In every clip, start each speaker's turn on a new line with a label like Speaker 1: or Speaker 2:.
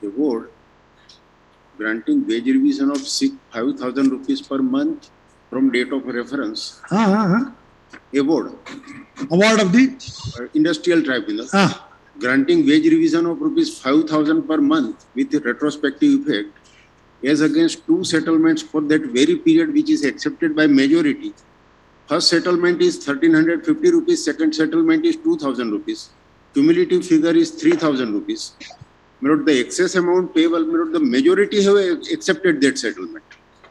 Speaker 1: Award granting wage revision of 5,000 rupees per month from date of reference. Award
Speaker 2: of the
Speaker 1: industrial tribunal granting wage revision of rupees 5,000 per month with retrospective effect as against two settlements for that very period which is accepted by majority. First settlement is 1,350 rupees, second settlement is 2,000 rupees. Cumulative figure is 3,000 rupees. The excess amount payable, the majority have accepted that settlement.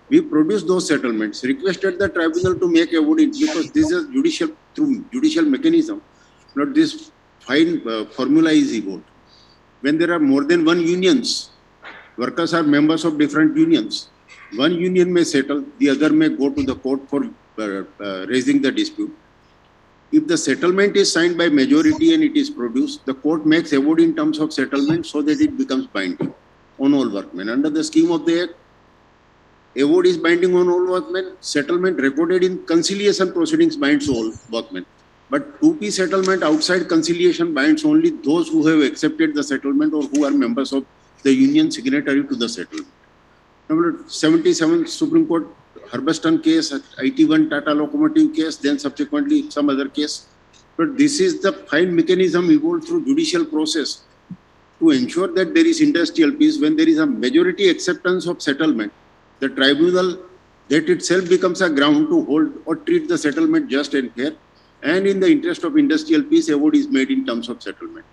Speaker 1: We produced those settlements, requested the tribunal to make award because this is judicial, through judicial mechanism, not this fine formula is evoked. When there are more than one unions, workers are members of different unions. One union may settle, the other may go to the court for raising the dispute. If the settlement is signed by majority and it is produced, the court makes award in terms of settlement so that it becomes binding on all workmen. Under the scheme of the Act, award is binding on all workmen. Settlement recorded in conciliation proceedings binds all workmen. But 2P settlement outside conciliation binds only those who have accepted the settlement or who are members of the union signatory to the settlement. Number 77 Supreme Court Harbeston case, IT1 Tata Locomotive case, then subsequently some other case. But this is the fine mechanism evolved through judicial process to ensure that there is industrial peace. When there is a majority acceptance of settlement, the tribunal, that itself becomes a ground to hold or treat the settlement just and fair. And in the interest of industrial peace, award is made in terms of settlement.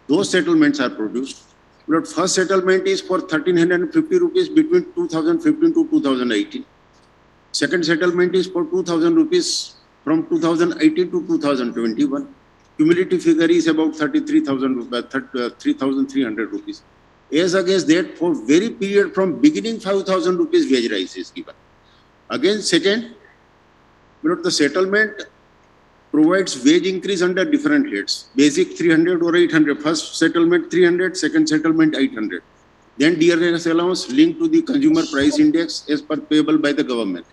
Speaker 1: Those settlements are produced. But first settlement is for 1,350 rupees between 2015 to 2018. Second settlement is for 2,000 rupees from 2018 to 2021. Cumulative figure is about 3,300 rupees. As against that, for very period from beginning 5,000 rupees wage rise is given. Again, second, the settlement provides wage increase under different rates. Basic 300 or 800. First settlement 300, second settlement 800. Then DRS allowance linked to the consumer price index as per payable by the government.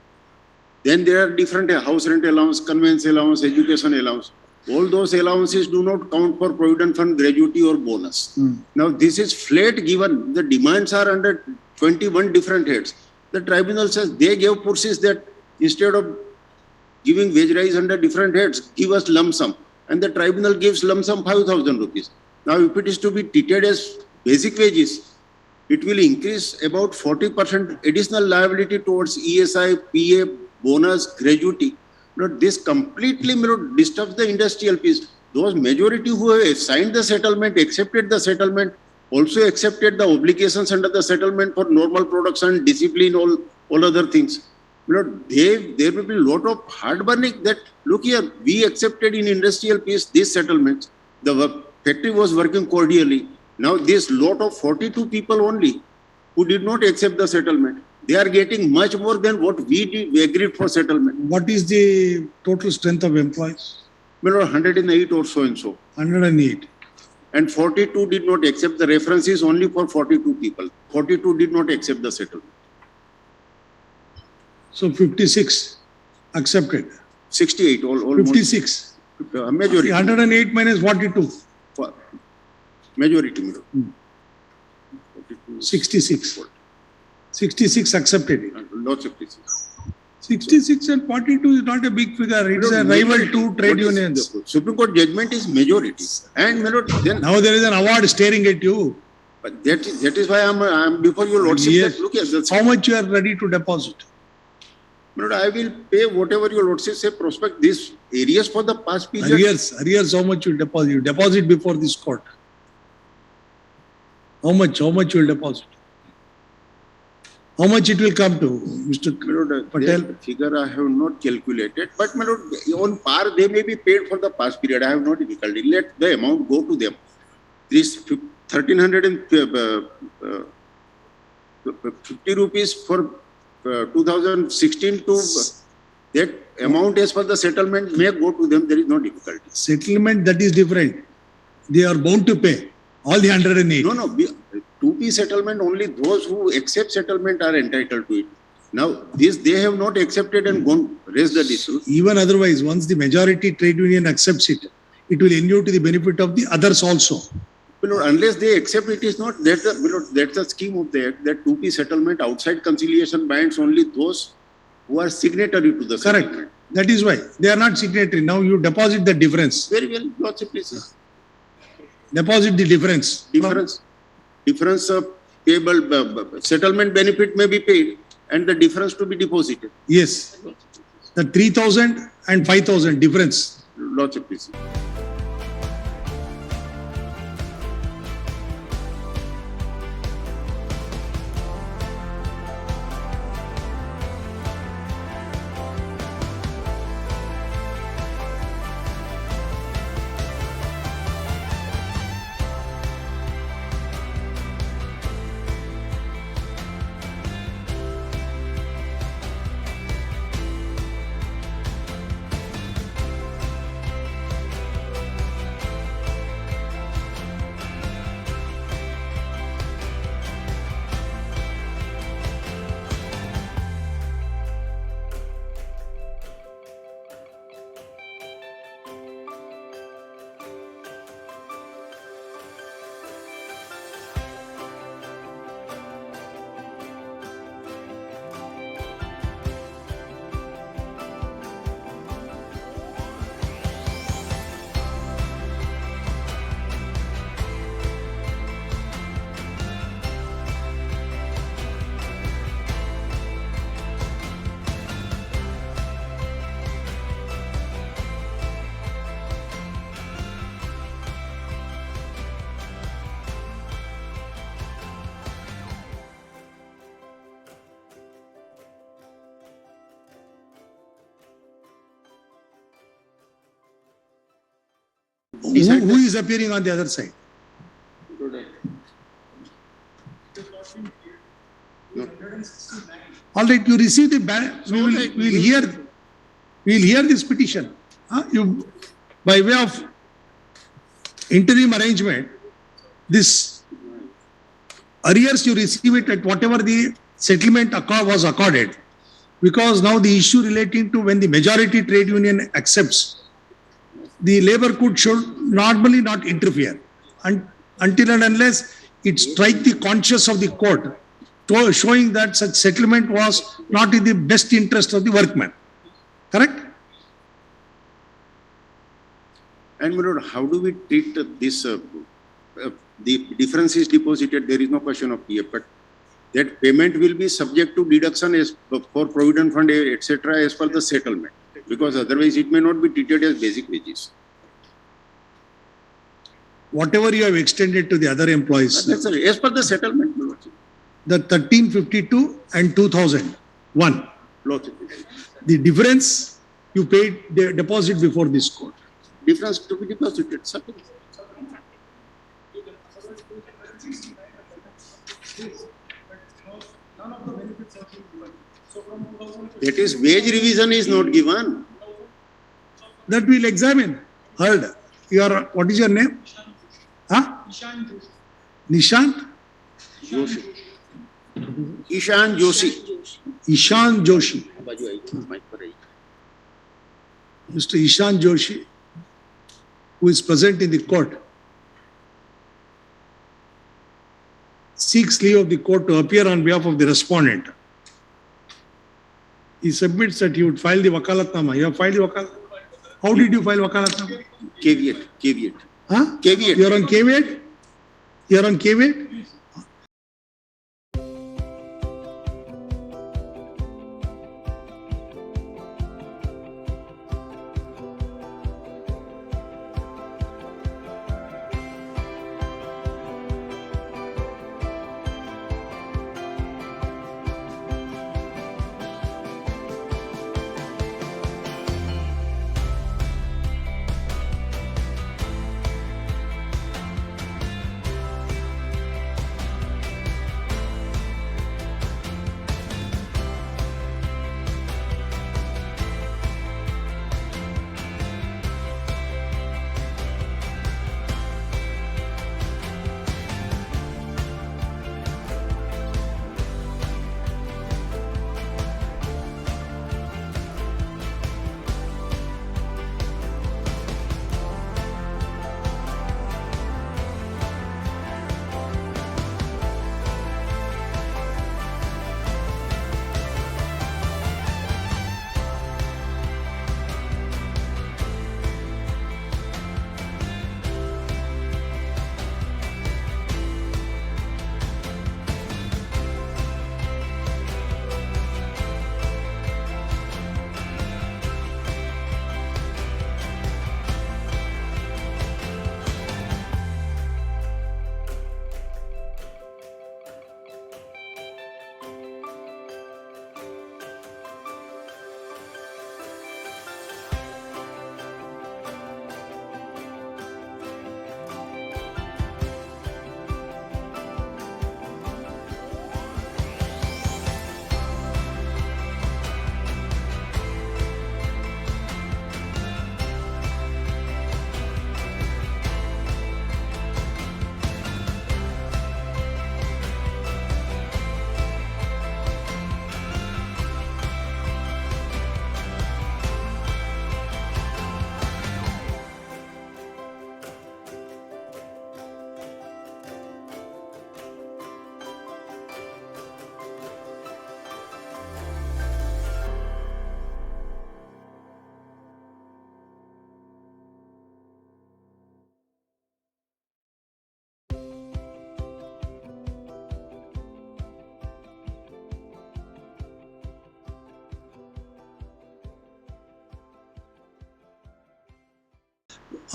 Speaker 1: Then there are different house rent allowance, conveyance allowance, education allowance. All those allowances do not count for provident fund gratuity or bonus. Now this is flat given. The demands are under 21 different heads. The tribunal says they gave pursuits that instead of giving wage rise under different heads, give us lump sum. And the tribunal gives lump sum 5,000 rupees. Now if it is to be treated as basic wages, it will increase about 40% additional liability towards ESI, PA, bonus, gratuity. This completely disturbs the industrial peace. Those majority who have signed the settlement, accepted the settlement, also accepted the obligations under the settlement for normal production, discipline, all other things. There will be a lot of heartburning that, look here, we accepted in industrial peace these settlements. The factory was working cordially. Now this lot of 42 people only who did not accept the settlement, they are getting much more than what we did. We agreed for settlement.
Speaker 2: What is the total strength of employees?
Speaker 1: 108 or so and so.
Speaker 2: 108.
Speaker 1: And 42 did not accept. The reference is only for 42 people. 42 did not accept the settlement.
Speaker 2: So 56 accepted.
Speaker 1: 68, almost.
Speaker 2: 56.
Speaker 1: Majority.
Speaker 2: 108 minus 42.
Speaker 1: Majority.
Speaker 2: 66. 66 accepted it.
Speaker 1: Not 56.
Speaker 2: 66 and 42 is not a big figure. It's a rival to trade unions.
Speaker 1: Supreme Court judgment is majority. And then
Speaker 2: now there is an award staring at you.
Speaker 1: But that is why I'm before your lordship.
Speaker 2: Yes.
Speaker 1: Look here,
Speaker 2: how much you are ready to deposit?
Speaker 1: I will pay whatever your lordship say prospect these areas for the past period.
Speaker 2: Arrears, how much you deposit? You deposit before this court. How much you will deposit? How much it will come to, Mr. Patel?
Speaker 1: The figure I have not calculated, but on par they may be paid for the past period. I have no difficulty. Let the amount go to them. This 1,350 rupees for 2016 to that amount as per the settlement may go to them. There is no difficulty.
Speaker 2: Settlement, that is different. They are bound to pay all the 108.
Speaker 1: No. 2P settlement, only those who accept settlement are entitled to it. Now, they have not accepted and gone raise the dispute.
Speaker 2: Even otherwise, once the majority trade union accepts it, it will inure to the benefit of the others also.
Speaker 1: Unless they accept, it is not, that's the scheme of the act, that 2P settlement outside conciliation binds only those who are signatory to the
Speaker 2: Correct.
Speaker 1: settlement.
Speaker 2: That is why they are not signatory. Now you deposit the difference.
Speaker 1: Very well, Lordship, please.
Speaker 2: Deposit the difference.
Speaker 1: Difference of payable settlement benefit may be paid and the difference to be deposited.
Speaker 2: Yes. The 3,000 and 5,000 difference.
Speaker 1: Lordship, please.
Speaker 2: Who is appearing on the other side? All right, you receive the we'll hear this petition. You, by way of interim arrangement, this arrears you receive it at whatever the settlement was accorded, because now the issue relating to when the majority trade union accepts, the labor court should normally not interfere until and unless it strike the conscience of the court, showing that such settlement was not in the best interest of the workman. Correct?
Speaker 1: And how do we treat this? The difference is deposited, there is no question of PF, but that payment will be subject to deduction as for provident fund, etc., as per the settlement, because otherwise it may not be treated as basic wages.
Speaker 2: Whatever you have extended to the other employees.
Speaker 1: That's as per the settlement.
Speaker 2: The 1352 and 2001. The difference you paid the deposit before this court.
Speaker 1: Difference to be deposited. That is, wage revision is not given.
Speaker 2: That we'll examine. Heard. What is your name? Huh? Nishant
Speaker 1: Joshi. Ishan Joshi.
Speaker 2: Ishan Joshi. Mr. Ishan Joshi, who is present in the court, seeks leave of the court to appear on behalf of the respondent. He submits that he would file the wakalatnama. You have filed the wakalatnama? How did you file wakalatnama?
Speaker 1: Caveat.
Speaker 2: Huh?
Speaker 1: Caveat.
Speaker 2: You are on caveat? You are on caveat?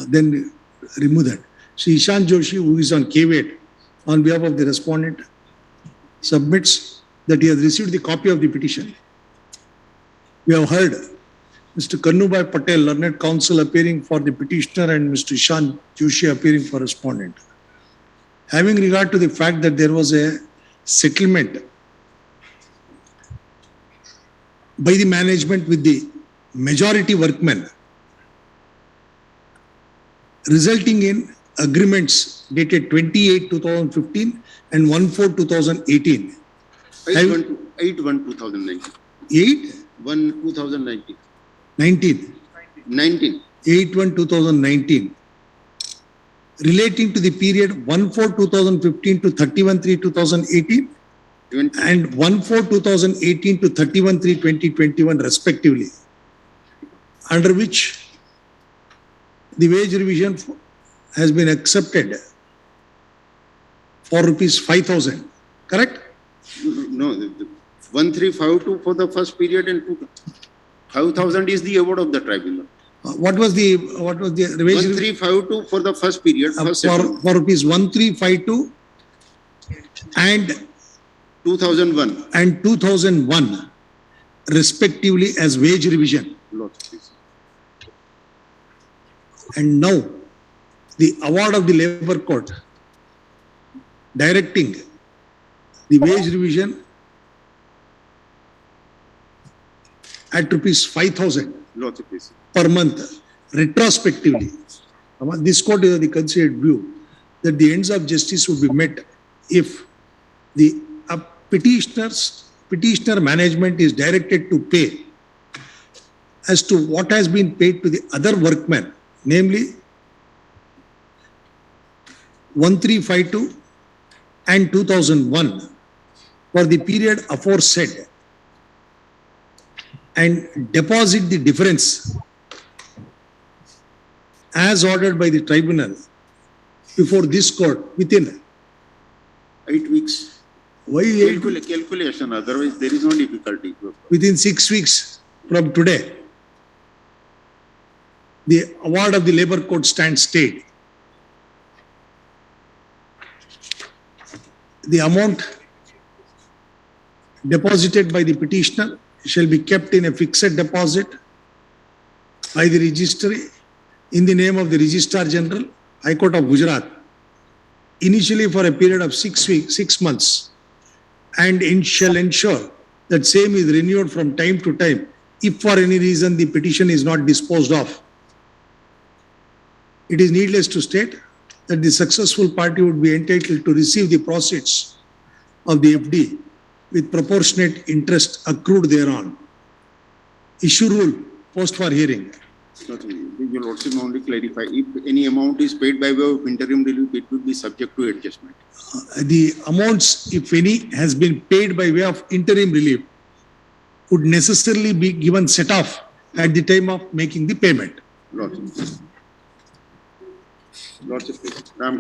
Speaker 2: Then remove that. Shri Ishan Joshi, who is on K-Wait, on behalf of the respondent, submits that he has received the copy of the petition. We have heard Mr. Kannubai Patel, learned counsel, appearing for the petitioner, and Mr. Ishan Joshi appearing for respondent. Having regard to the fact that there was a settlement by the management with the majority workmen, resulting in agreements dated 28/2015 and 1/4/2018.
Speaker 1: 8/1/2019. 8/1/2019.
Speaker 2: 19.
Speaker 1: 19.
Speaker 2: 8/1/2019. Relating to the period 1/4/2015 to 31/3/2018 and 1/4/2018 to 31/3/2021 respectively, under which the wage revision has been accepted for rupees 5,000, correct?
Speaker 1: No, 1352 for the first period and 5,000 is the award of the tribunal.
Speaker 2: What was the wage
Speaker 1: 1352 for the first period, first
Speaker 2: for rupees 1352 and
Speaker 1: 2001
Speaker 2: and 2001 respectively as wage revision. And now the award of the labor court directing the wage revision at rupees 5,000 per month retrospectively. This court is of the considered view that the ends of justice would be met if the petitioner management is directed to pay as to what has been paid to the other workmen, namely 1352 and 2001 for the period aforesaid, and deposit the difference as ordered by the tribunal before this court within
Speaker 1: 8 weeks.
Speaker 2: Why
Speaker 1: Calculation, otherwise there is no difficulty.
Speaker 2: Within 6 weeks from today, the award of the labor court stands stayed. The amount deposited by the petitioner shall be kept in a fixed deposit by the registry in the name of the Registrar General, High Court of Gujarat, initially for a period of 6 months, and it shall ensure that same is renewed from time to time if for any reason the petition is not disposed of. It is needless to state that the successful party would be entitled to receive the proceeds of the FD with proportionate interest accrued thereon. Issue rule post for hearing.
Speaker 1: Your Lordship only clarify, if any amount is paid by way of interim relief, it will be subject to adjustment.
Speaker 2: The amounts, if any, has been paid by way of interim relief would necessarily be given set off at the time of making the payment.
Speaker 1: Lordship, please. Ram,